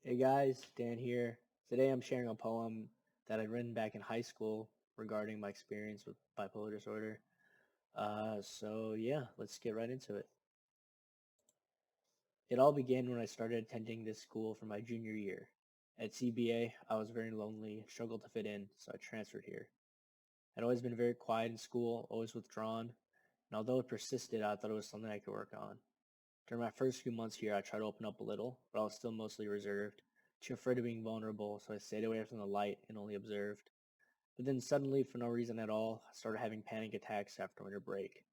Hey guys, Dan here. Today I'm sharing a poem that I'd written back in high school regarding my experience with bipolar disorder. So let's get right into it. It all began when I started attending this school for my junior year. At CBA, I was very lonely and struggled to fit in, so I transferred here. I'd always been very quiet in school, always withdrawn, and although it persisted, I thought it was something I could work on. During my first few months here, I tried to open up a little, but I was still mostly reserved, too afraid of being vulnerable, so I stayed away from the light and only observed. But then suddenly, for no reason at all, I started having panic attacks after winter break.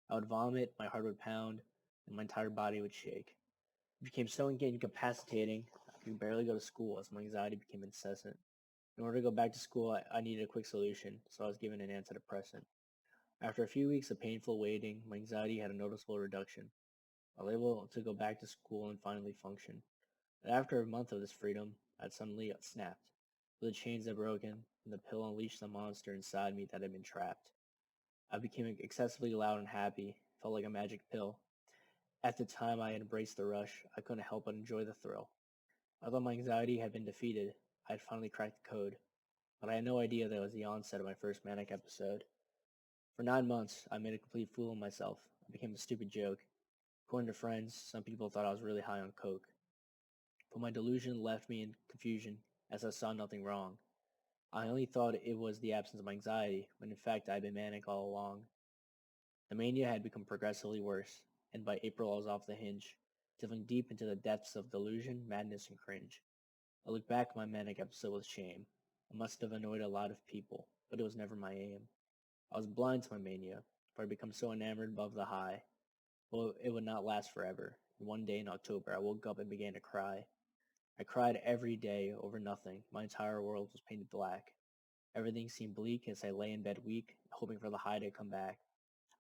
I would vomit, my heart would pound, and my entire body would shake. It became so incapacitating, I could barely go to school as my anxiety became incessant. In order to go back to school, I needed a quick solution, so I was given an antidepressant. After a few weeks of painful waiting, my anxiety had a noticeable reduction. I was able to go back to school and finally function. But after a month of this freedom, I suddenly snapped. The chains had broken, and the pill unleashed the monster inside me that had been trapped. I became excessively loud and happy, felt like a magic pill. At the time I had embraced the rush, I couldn't help but enjoy the thrill. Although my anxiety had been defeated, I had finally cracked the code, but I had no idea that it was the onset of my first manic episode. For 9 months, I made a complete fool of myself. I became a stupid joke. According to friends, some people thought I was really high on coke. But my delusion left me in confusion, as I saw nothing wrong. I only thought it was the absence of anxiety, when in fact I had been manic all along. The mania had become progressively worse, and by April I was off the hinge, delving deep into the depths of delusion, madness, and cringe. I look back at my manic episode with shame. I must have annoyed a lot of people, but it was never my aim. I was blind to my mania, for I had become so enamored of the high. Well, it would not last forever, and one day in October I woke up and began to cry. I cried every day over nothing. My entire world was painted black. Everything seemed bleak as I lay in bed weak, hoping for the high to come back.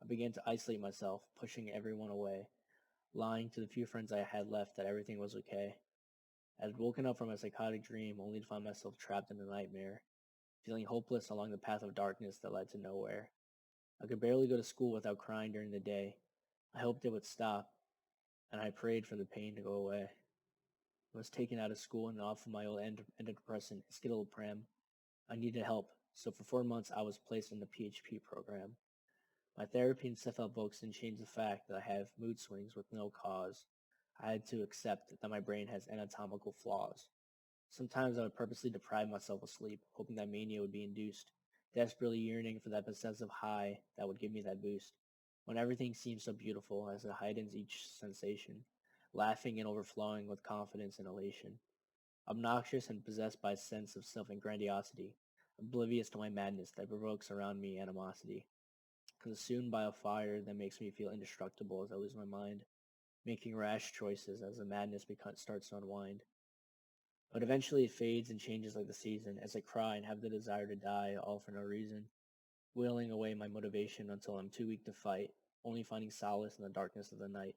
I began to isolate myself, pushing everyone away, lying to the few friends I had left that everything was okay. I had woken up from a psychotic dream only to find myself trapped in a nightmare, feeling hopeless along the path of darkness that led to nowhere. I could barely go to school without crying during the day. I hoped it would stop, and I prayed for the pain to go away. I was taken out of school and off of my old antidepressant, escitalopram. I needed help, so for 4 months I was placed in the PHP program. My therapy and self-help books didn't change the fact that I have mood swings with no cause. I had to accept that my brain has anatomical flaws. Sometimes I would purposely deprive myself of sleep, hoping that mania would be induced, desperately yearning for that possessive high that would give me that boost. When everything seems so beautiful as it heightens each sensation, laughing and overflowing with confidence and elation. Obnoxious and possessed by a sense of self-grandiosity, oblivious to my madness that provokes around me animosity. Consumed by a fire that makes me feel indestructible as I lose my mind, making rash choices as the madness starts to unwind. But eventually it fades and changes like the season as I cry and have the desire to die, all for no reason, whittling away my motivation until I'm too weak to fight, only finding solace in the darkness of the night.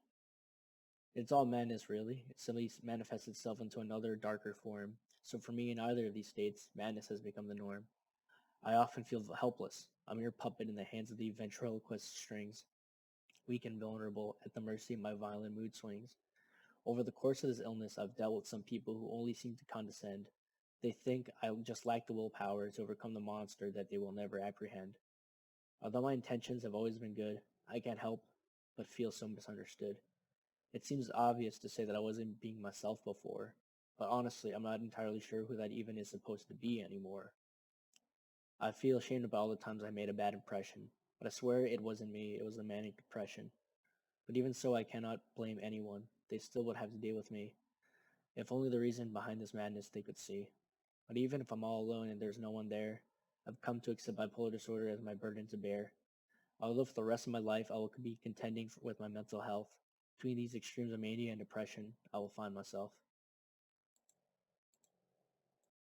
It's all madness, really. It simply manifests itself into another, darker form. So for me, in either of these states, madness has become the norm. I often feel helpless, a mere puppet in the hands of the ventriloquist strings, weak and vulnerable, at the mercy of my violent mood swings. Over the course of this illness, I've dealt with some people who only seem to condescend. They think I just lack the willpower to overcome the monster that they will never apprehend. Although my intentions have always been good, I can't help but feel so misunderstood. It seems obvious to say that I wasn't being myself before, but honestly, I'm not entirely sure who that even is supposed to be anymore. I feel ashamed about all the times I made a bad impression, but I swear it wasn't me, it was the manic depression. But even so, I cannot blame anyone. They still would have to deal with me. If only the reason behind this madness they could see. But even if I'm all alone and there's no one there, I've come to accept bipolar disorder as my burden to bear. Although for the rest of my life I will be contending with my mental health. Between these extremes of mania and depression, I will find myself.